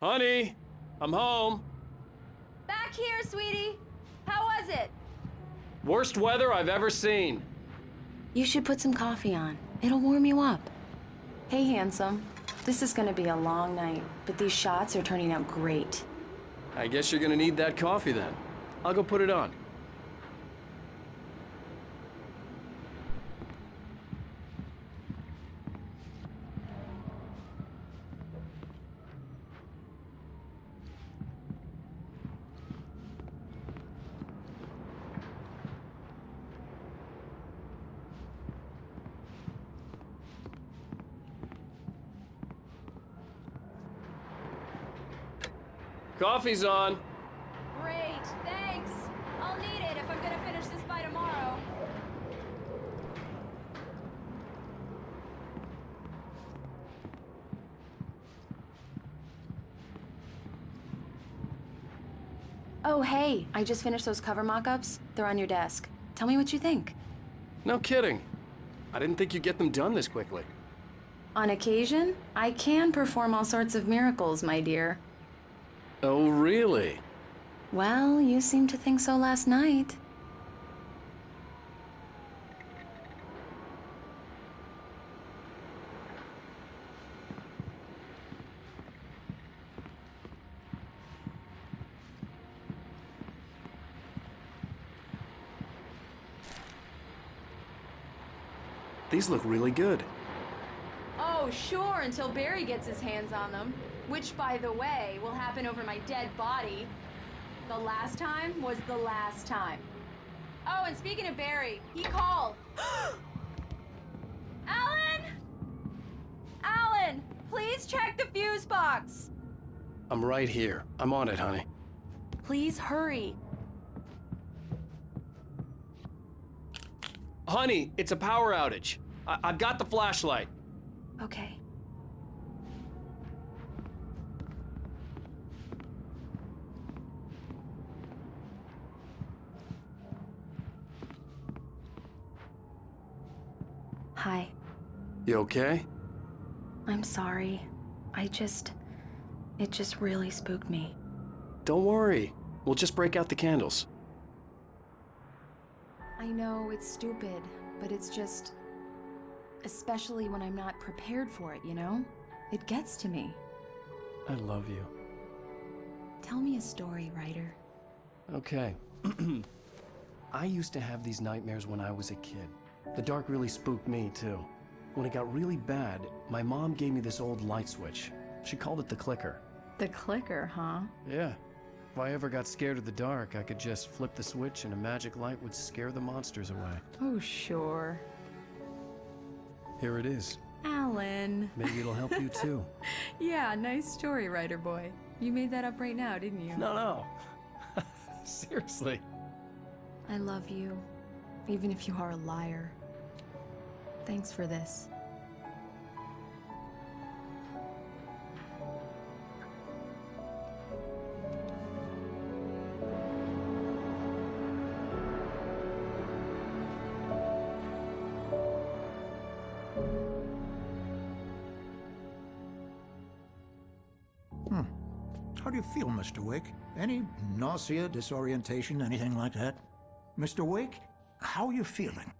Honey, I'm home. Back here, sweetie. How was it? Worst weather I've ever seen. You should put some coffee on. It'll warm you up. Hey, handsome. This is gonna be a long night, but these shots are turning out great. I guess you're gonna need that coffee then. I'll go put it on. Coffee's on. Great, thanks. I'll need it if I'm gonna finish this by tomorrow. Oh, hey, I just finished those cover mock-ups. They're on your desk. Tell me what you think. No kidding. I didn't think you'd get them done this quickly. On occasion, I can perform all sorts of miracles, my dear. Oh, really? Well, you seemed to think so last night. These look really good. Oh, sure, until Barry gets his hands on them. Which, by the way, will happen over my dead body. The last time was the last time. Oh, and speaking of Barry, he called. Alan! Alan, please check the fuse box. I'm right here. I'm on it, honey. Please hurry. Honey, it's a power outage. I've got the flashlight. Okay. Hi. You okay? I'm sorry. It just really spooked me. Don't worry. We'll just break out the candles. I know it's stupid, but it's just... especially when I'm not prepared for it, you know? It gets to me. I love you. Tell me a story, writer. Okay. I used to have these nightmares when I was a kid. The dark really spooked me, too. When it got really bad, my mom gave me this old light switch. She called it the clicker. The clicker, huh? Yeah. If I ever got scared of the dark, I could just flip the switch and a magic light would scare the monsters away. Oh, sure. Here it is. Alan. Maybe it'll help you, too. Yeah, nice story, writer boy. You made that up right now, didn't you? No. Seriously. I love you, even if you are a liar. Thanks for this. How do you feel, Mr. Wake? Any nausea, disorientation, anything like that? Mr. Wake, how are you feeling?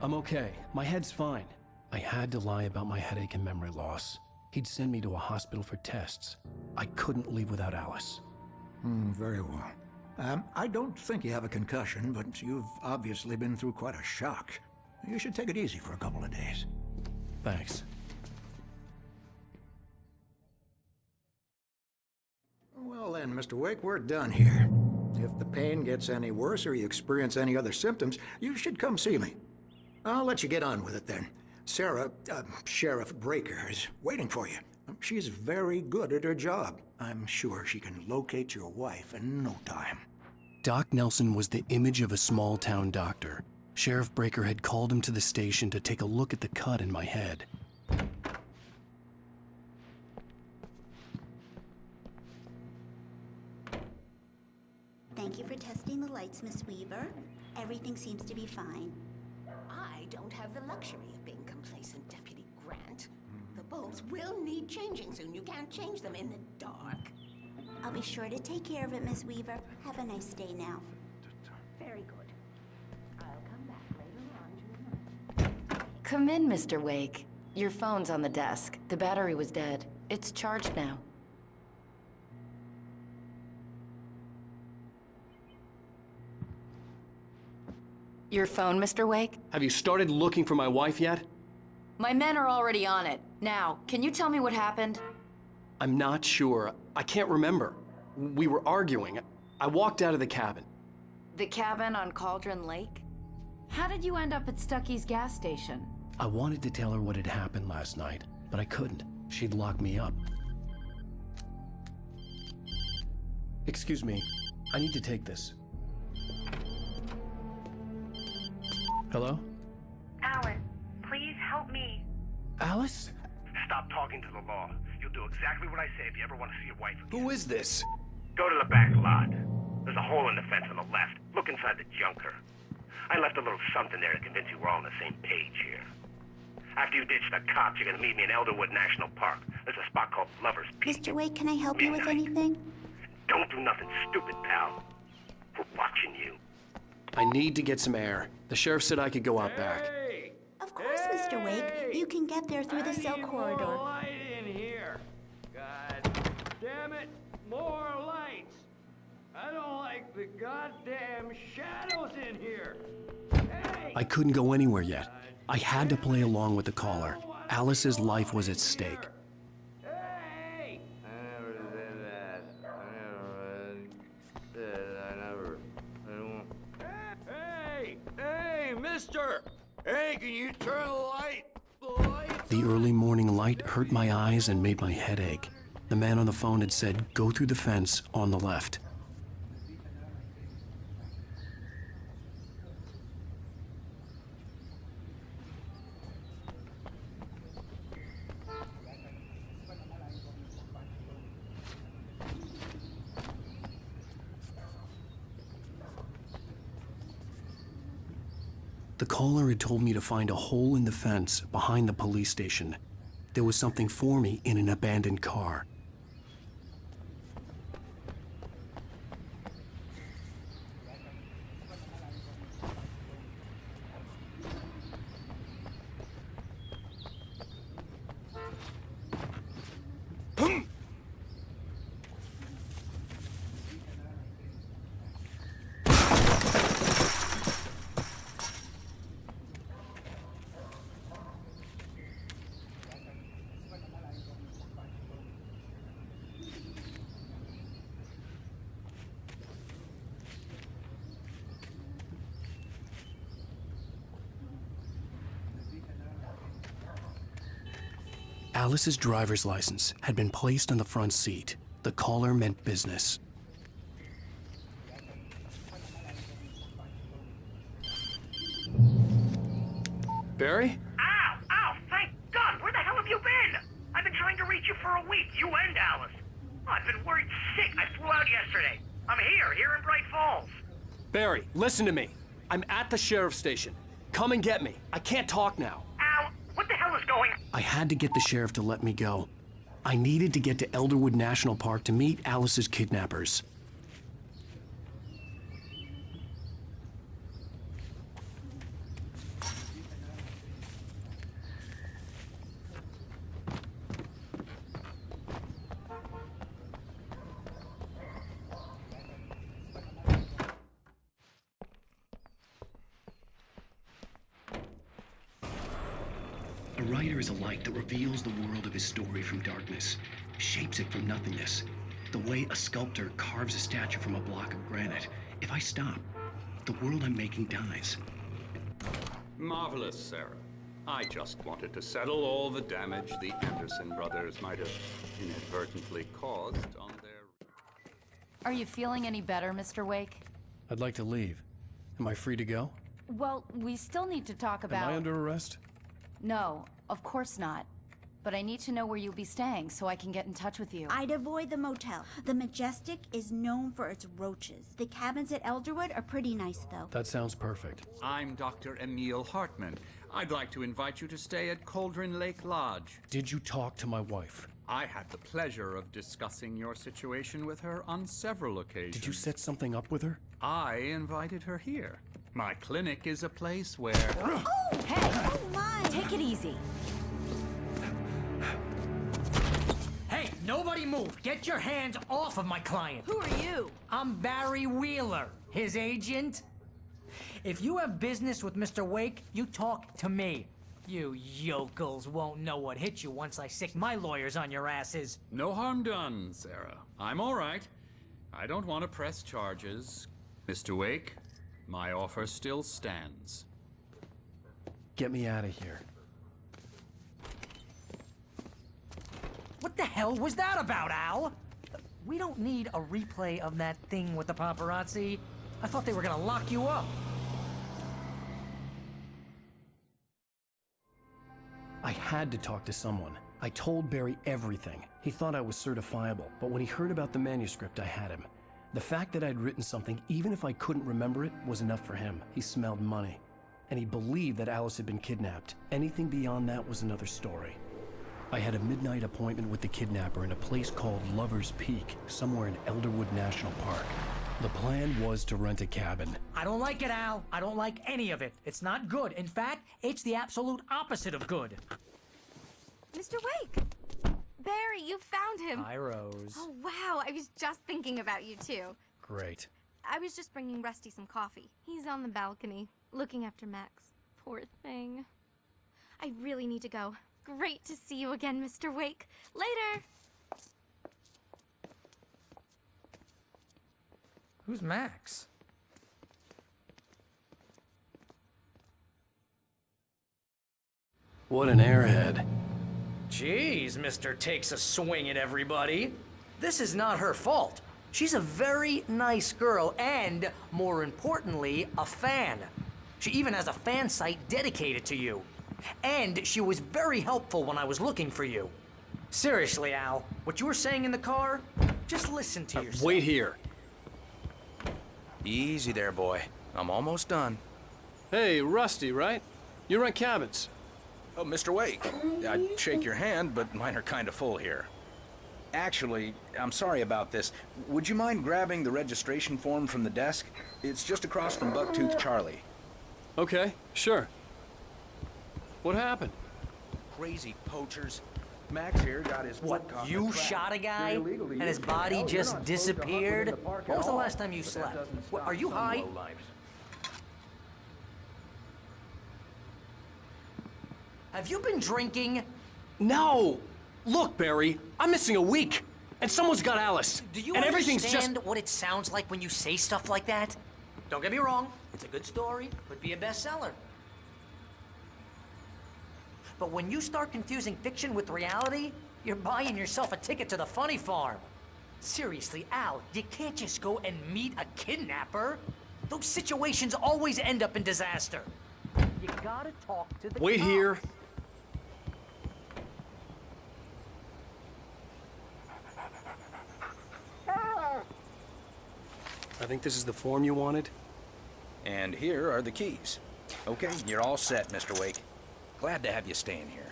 I'm okay. My head's fine. I had to lie about my headache and memory loss. He'd send me to a hospital for tests. I couldn't leave without Alice. Very well. I don't think you have a concussion, but you've obviously been through quite a shock. You should take it easy for a couple of days. Thanks. Well then, Mr. Wake, we're done here. If the pain gets any worse or you experience any other symptoms, you should come see me. I'll let you get on with it then. Sarah, Sheriff Breaker, is waiting for you. She's very good at her job. I'm sure she can locate your wife in no time. Doc Nelson was the image of a small-town doctor. Sheriff Breaker had called him to the station to take a look at the cut in my head. Thank you for testing the lights, Miss Weaver. Everything seems to be fine. I don't have the luxury of being complacent, Deputy Grant. bulbs will need changing soon. You can't change them in the dark. I'll be sure to take care of it, Miss Weaver. Have a nice day now. Very good. I'll come back later on tonight. Come in, Mr. Wake. Your phone's on the desk. The battery was dead. It's charged now. Your phone, Mr. Wake? Have you started looking for my wife yet? My men are already on it. Now, can you tell me what happened? I'm not sure. I can't remember. We were arguing. I walked out of the cabin. The cabin on Cauldron Lake? How did you end up at Stucky's gas station? I wanted to tell her what had happened last night, but I couldn't. She'd lock me up. Excuse me. I need to take this. Hello? Alice, please help me. Alice? Stop talking to the law. You'll do exactly what I say if you ever want to see your wife again. Who is this? Go to the back lot. There's a hole in the fence on the left. Look inside the junker. I left a little something there to convince you we're all on the same page here. After you ditch the cops, you're gonna meet me in Elderwood National Park. There's a spot called Lover's Peak. Mr. Wake, can I help you with anything? Don't do nothing stupid, pal. We're watching you. I need to get some air. The sheriff said I could go out back. Of course, Mr. Wake. You can get there through the cell corridor. Light in here. God damn it, more lights. I don't like the goddamn shadows in here. Hey! I couldn't go anywhere yet. I had to play along with the caller. Alice's life was at stake. Hey! I never did that. I don't. Hey, mister! Hey, can you turn the light? The lights? The early morning light hurt my eyes and made my head ache. The man on the phone had said, go through the fence on the left. The caller had told me to find a hole in the fence behind the police station. There was something for me in an abandoned car. Alice's driver's license had been placed on the front seat. The caller meant business. Barry? Ow! Ow! Thank God! Where the hell have you been? I've been trying to reach you for a week. You and Alice. Oh, I've been worried sick. I flew out yesterday. I'm here in Bright Falls. Barry, listen to me. I'm at the sheriff's station. Come and get me. I can't talk now. Ow! What the hell is going on? I had to get the sheriff to let me go. I needed to get to Elderwood National Park to meet Alice's kidnappers. A writer is a light that reveals the world of his story from darkness, shapes it from nothingness. The way a sculptor carves a statue from a block of granite. If I stop, the world I'm making dies. Marvelous, Sarah. I just wanted to settle all the damage the Anderson brothers might have inadvertently caused on their... Are you feeling any better, Mr. Wake? I'd like to leave. Am I free to go? Well, we still need to talk about... Am I under arrest? No, of course not. But I need to know where you'll be staying so I can get in touch with you. I'd avoid the motel. The Majestic is known for its roaches. The cabins at Elderwood are pretty nice, though. That sounds perfect. I'm Dr. Emil Hartman. I'd like to invite you to stay at Cauldron Lake Lodge. Did you talk to my wife? I had the pleasure of discussing your situation with her on several occasions. Did you set something up with her? I invited her here. My clinic is a place where... Oh, hey! Oh, my! Take it easy. Hey, nobody move! Get your hands off of my client! Who are you? I'm Barry Wheeler, his agent. If you have business with Mr. Wake, you talk to me. You yokels won't know what hit you once I sick my lawyers on your asses. No harm done, Sarah. I'm all right. I don't want to press charges. Mr. Wake, my offer still stands. Get me out of here. What the hell was that about, Al? We don't need a replay of that thing with the paparazzi. I thought they were gonna lock you up. I had to talk to someone. I told Barry everything. He thought I was certifiable, but when he heard about the manuscript, I had him. The fact that I'd written something, even if I couldn't remember it, was enough for him. He smelled money. And he believed that Alice had been kidnapped. Anything beyond that was another story. I had a midnight appointment with the kidnapper in a place called Lover's Peak, somewhere in Elderwood National Park. The plan was to rent a cabin. I don't like it, Al. I don't like any of it. It's not good. In fact, it's the absolute opposite of good. Mr. Wake! Barry, you found him! Hi, Rose. Oh, wow, I was just thinking about you, too. Great. I was just bringing Rusty some coffee. He's on the balcony, looking after Max. Poor thing. I really need to go. Great to see you again, Mr. Wake. Later! Who's Max? What an airhead. Jeez, Mr. Takes a swing at everybody. This is not her fault. She's a very nice girl and, more importantly, a fan. She even has a fan site dedicated to you. And she was very helpful when I was looking for you. Seriously, Al, what you were saying in the car, just listen to yourself. Wait here. Easy there, boy. I'm almost done. Hey, Rusty, right? You rent cabins. Oh, Mr. Wake. I'd shake your hand, but mine are kind of full here. Actually, I'm sorry about this. Would you mind grabbing the registration form from the desk? It's just across from Bucktooth Charlie. Okay, sure. What happened? Crazy poachers. Max here got his... What, you shot a guy, and his body just disappeared? When was the last time you slept? What, are you high? Have you been drinking? No! Look, Barry, I'm missing a week, and someone's got Alice. Do you and everything's understand what it sounds like when you say stuff like that? Don't get me wrong, it's a good story, could be a bestseller. But when you start confusing fiction with reality, you're buying yourself a ticket to the funny farm. Seriously, Al, you can't just go and meet a kidnapper. Those situations always end up in disaster. You gotta talk to the Wait cops. here. I think this is the form you wanted. And here are the keys. Okay, you're all set, Mr. Wake. Glad to have you staying here.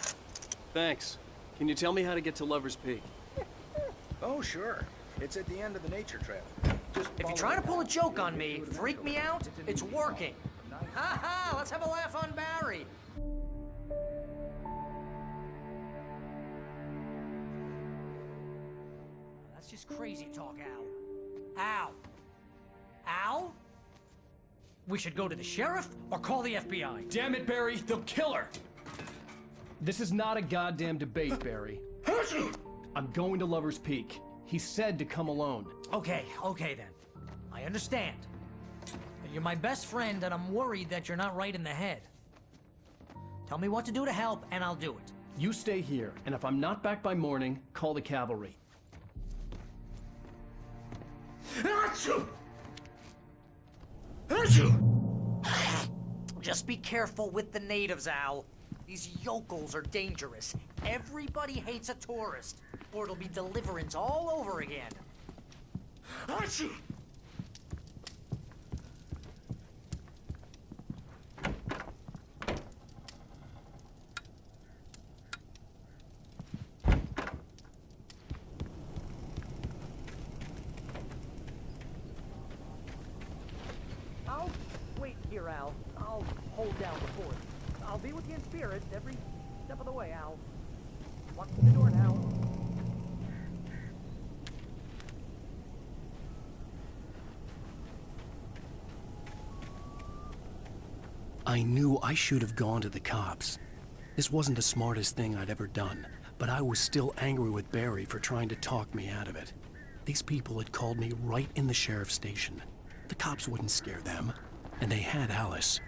Thanks. Can you tell me how to get to Lover's Peak? Oh, sure. It's at the end of the nature trail. Just If you're trying to pull a joke on me, freak me out, it's working. Ha ha! Let's have a laugh on Barry. That's just crazy talk, Al. Al! Al? We should go to the sheriff or call the FBI. Damn it, Barry, they'll kill her! This is not a goddamn debate, Barry. I'm going to Lover's Peak. He said to come alone. Okay then. I understand. You're my best friend, and I'm worried that you're not right in the head. Tell me what to do to help, and I'll do it. You stay here, and if I'm not back by morning, call the cavalry. Just be careful with the natives, Al. These yokels are dangerous. Everybody hates a tourist, or it'll be Deliverance all over again. Al. I'll hold down the fort. I'll be with you in spirit every step of the way, Al. Walk through the door now. I knew I should have gone to the cops. This wasn't the smartest thing I'd ever done, but I was still angry with Barry for trying to talk me out of it. These people had called me right in the sheriff's station. The cops wouldn't scare them, and they had Alice.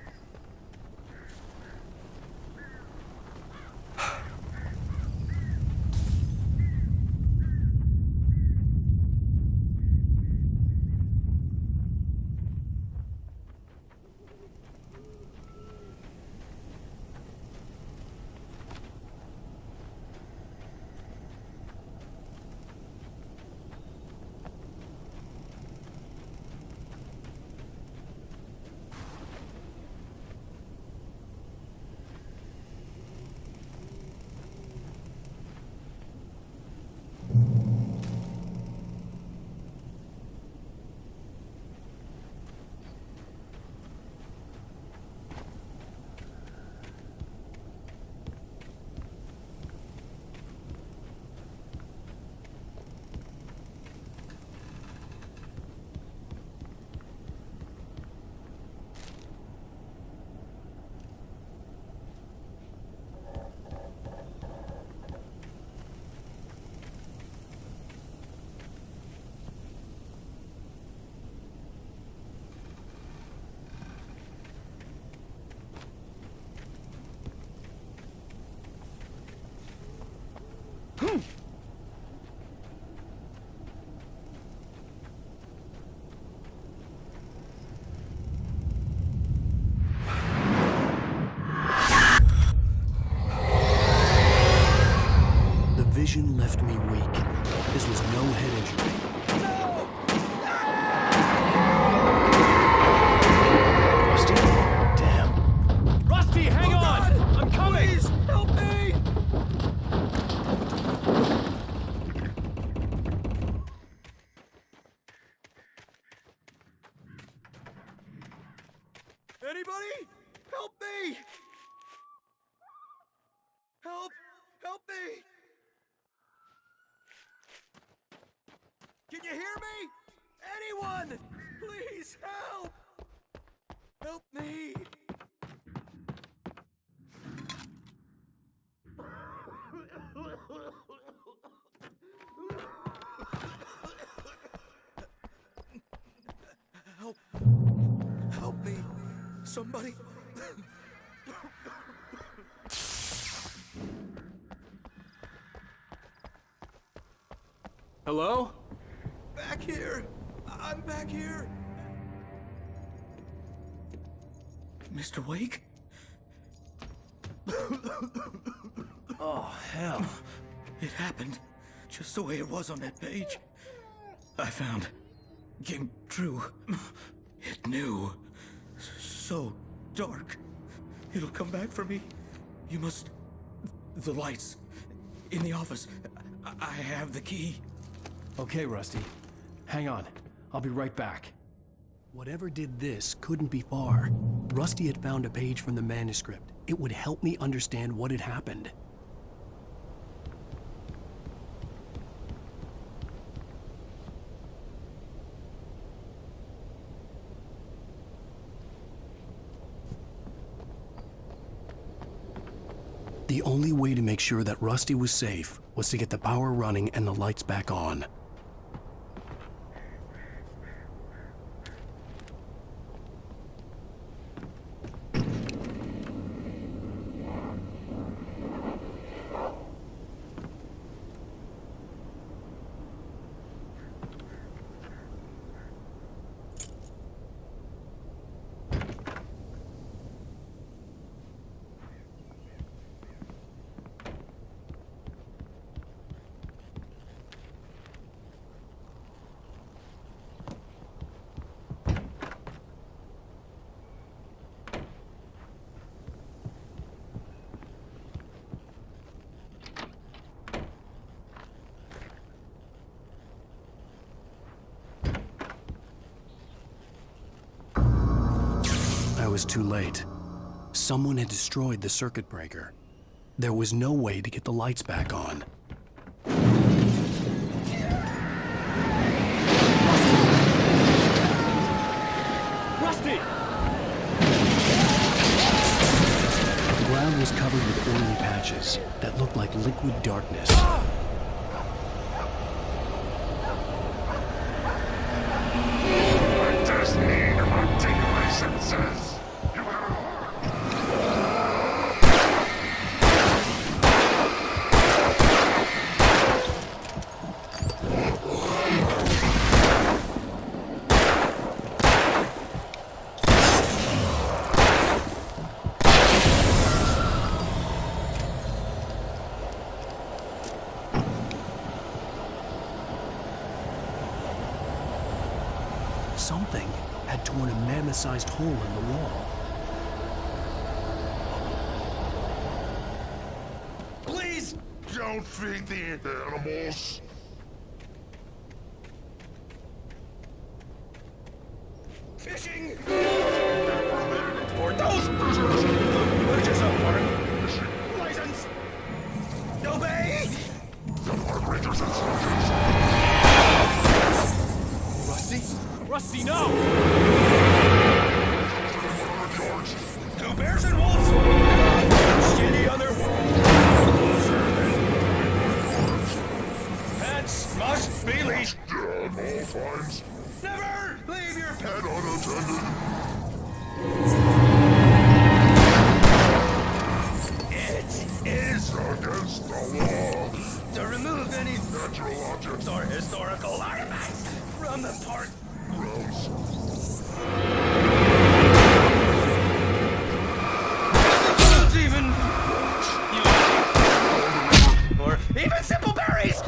The vision left me weak. This was no head injury. Rusty? Damn. Rusty, hang on! I'm coming! Please, help me! Anybody? Help me! Help! Help me! Can you hear me? Anyone! Please help! Help me! Help! Help me! Somebody! Hello? Back here! I'm back here! Mr. Wake? Oh, hell. It happened just the way it was on that page. I found. Came true. It knew. So dark. It'll come back for me. You must... The lights. In the office. I have the key. Okay, Rusty. Hang on. I'll be right back. Whatever did this couldn't be far. Rusty had found a page from the manuscript. It would help me understand what had happened. The only way to make sure that Rusty was safe was to get the power running and the lights back on. was too late. Someone had destroyed the circuit breaker. There was no way to get the lights back on. Rusty! The ground was covered with oily patches that looked like liquid darkness. I just need my tingly senses. Something had torn a mammoth-sized hole in the wall. Please don't feed the animals. Fishing! For those purchase of park license! Obey! The park rangers and soldiers. Rusty? Rusty, no! Two bears and wolves! Any other pets must be leashed. Yeah, no fines. Never leave your pet unattended. It is against the law to remove any natural objects or historical artifacts from the park grounds. Even or even simple berries.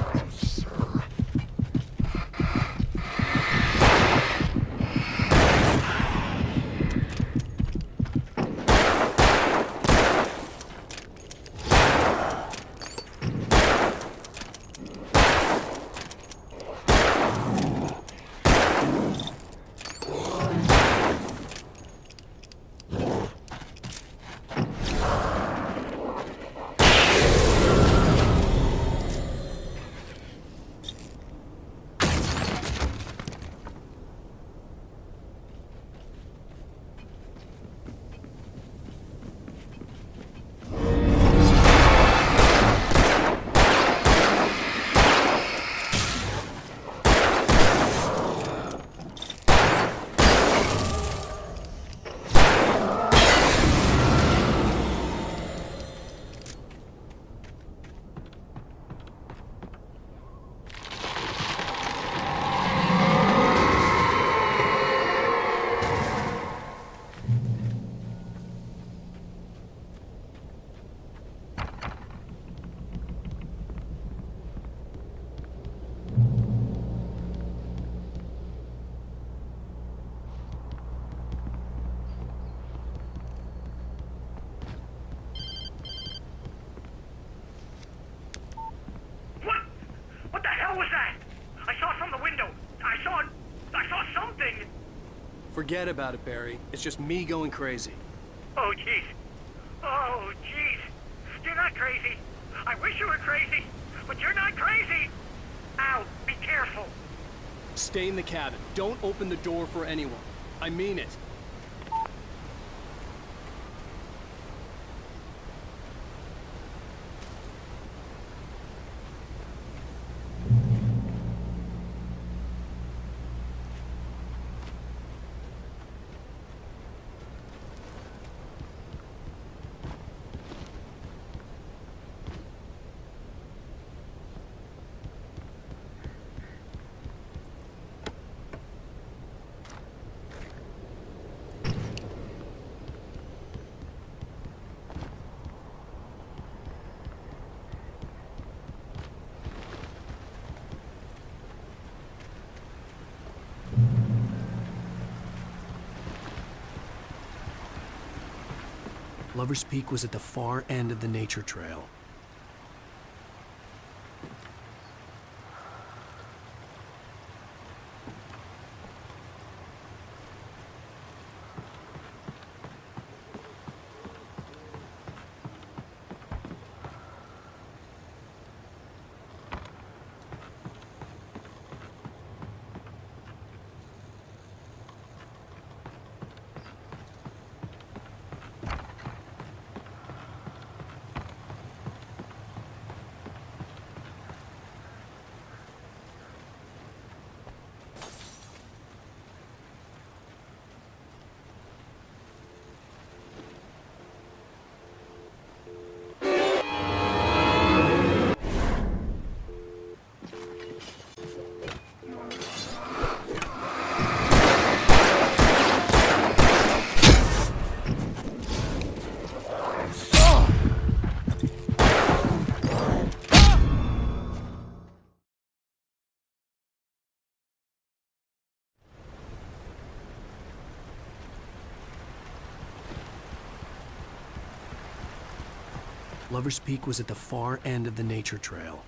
What the hell was that? I saw from the window. I saw something. Forget about it, Barry. It's just me going crazy. Oh, jeez. Oh, jeez. You're not crazy. I wish you were crazy, but you're not crazy. Ow, be careful. Stay in the cabin. Don't open the door for anyone. I mean it. Lover's Peak was at the far end of the nature trail. Lover's Peak was at the far end of the nature trail.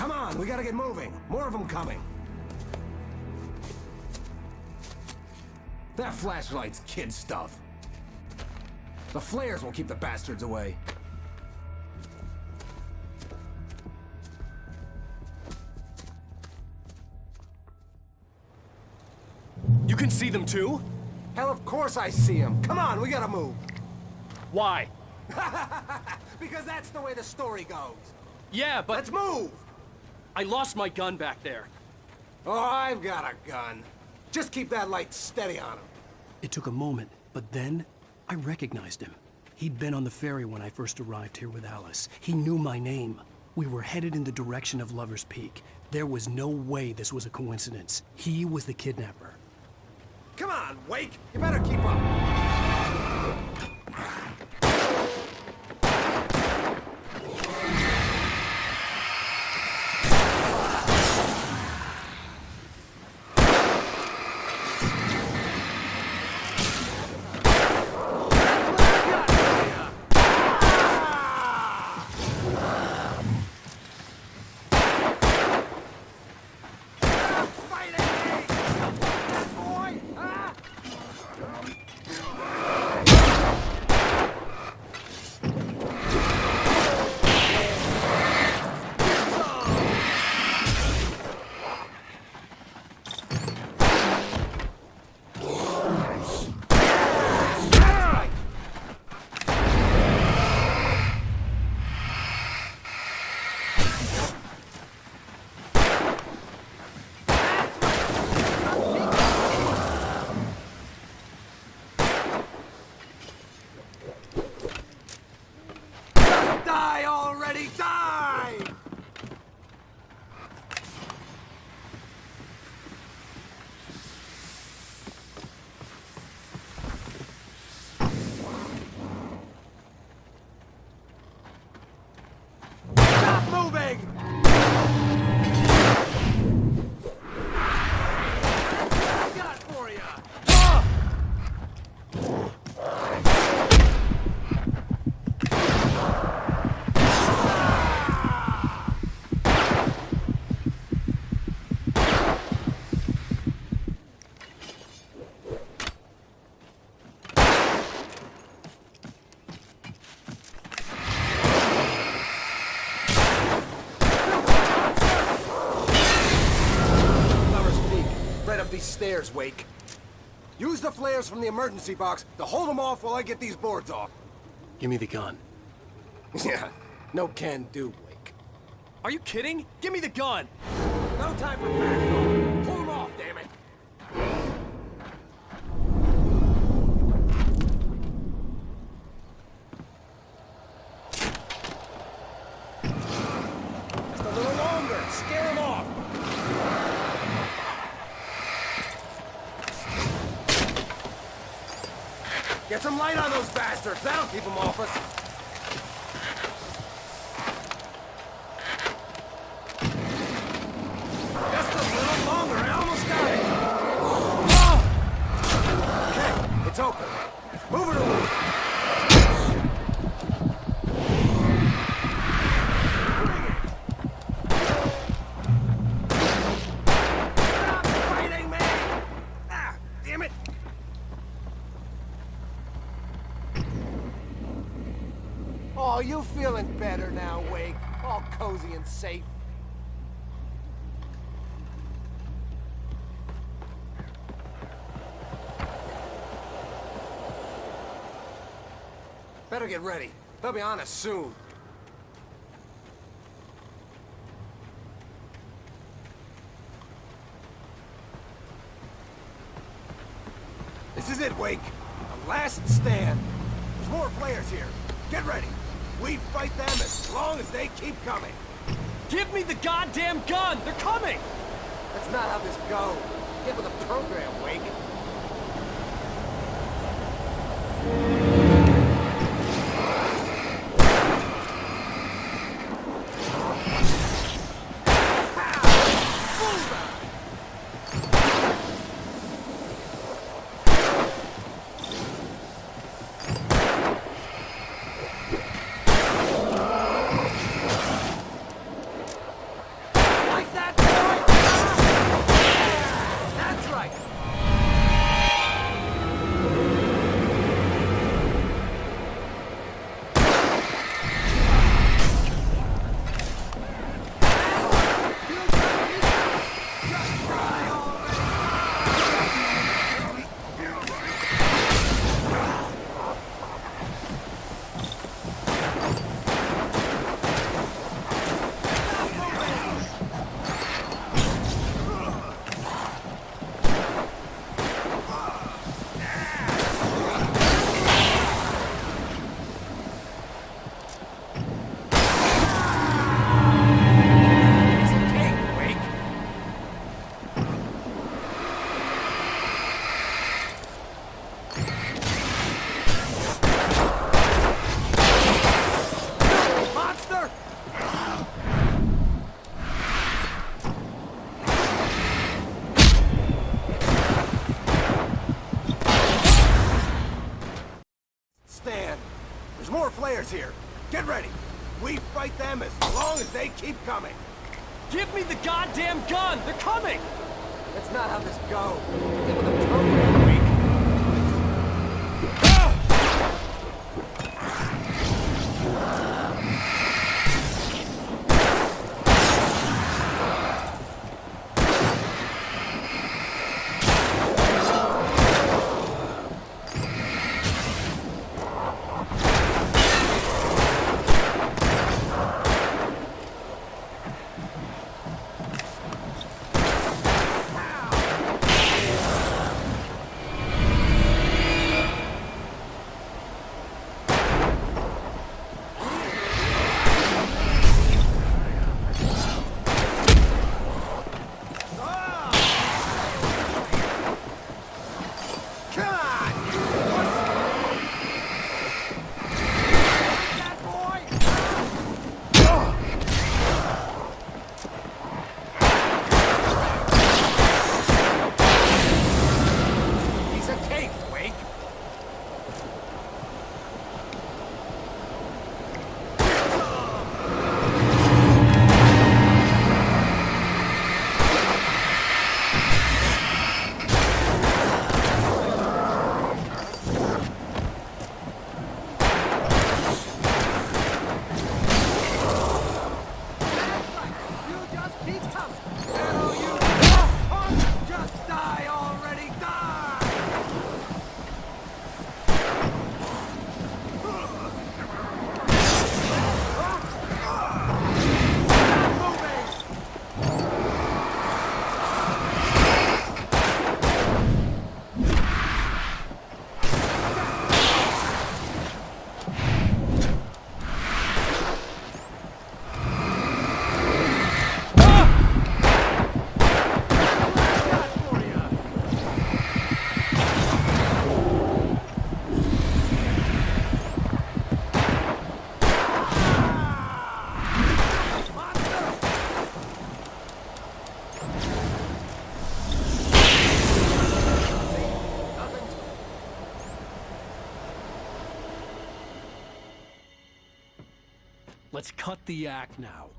Come on, we gotta get moving. More of them coming. That flashlight's kid stuff. The flares will keep the bastards away. You can see them too? Hell, of course I see them. Come on, we gotta move. Why? Because that's the way the story goes. Yeah, but... Let's move! I lost my gun back there. Oh, I've got a gun. Just keep that light steady on him. It took a moment, but then I recognized him. He'd been on the ferry when I first arrived here with Alice. He knew my name. We were headed in the direction of Lover's Peak. There was no way this was a coincidence. He was the kidnapper. Come on, Wake! You better keep up. stairs, Wake. Use the flares from the emergency box to hold them off while I get these boards off. Give me the gun. Yeah, no can do, Wake. Are you kidding? Give me the gun! No time for back. Pull them off, damn it! Just a little longer. Scare them off. Get some light on those bastards. That'll keep them off us. Just a little longer. I almost got it. Okay, it's open. Move it along. Stop fighting me! Ah, damn it! Oh, you feeling better now, Wake? All cozy and safe. Better get ready. They'll be on us soon. This is it, Wake. The last stand. There's more players here. Get ready. We fight them as long as they keep coming. Give me the goddamn gun! They're coming! That's not how this goes. Get with the program, Wake. Like that, boy! That's right! Monster! Stand. There's more flares here. Get ready. We fight them as long as they keep coming. Give me the goddamn gun! They're coming! That's not how this goes. Get with the program, Wake. Let's cut the act now.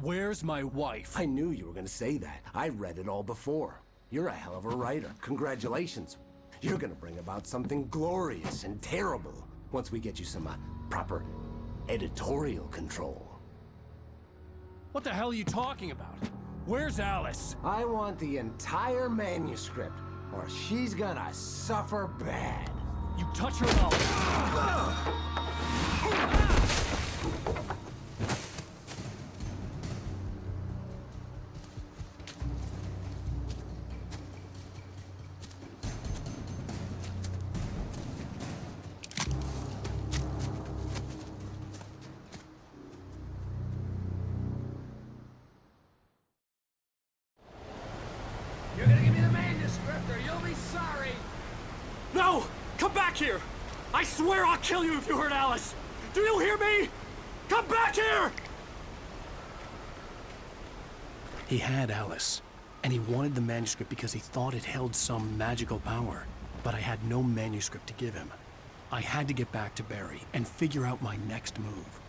Where's my wife? I knew you were gonna say that. I read it all before. You're a hell of a writer. Congratulations. You're gonna bring about something glorious and terrible once we get you some proper editorial control. What the hell are you talking about? Where's Alice? I want the entire manuscript, or she's gonna suffer bad. You touch her mouth. You're gonna give me the manuscript or you'll be sorry. No! Come back here! I swear I'll kill you if you hurt Alice! Do you hear me? Come back here! He had Alice, and he wanted the manuscript because he thought it held some magical power. But I had no manuscript to give him. I had to get back to Barry and figure out my next move.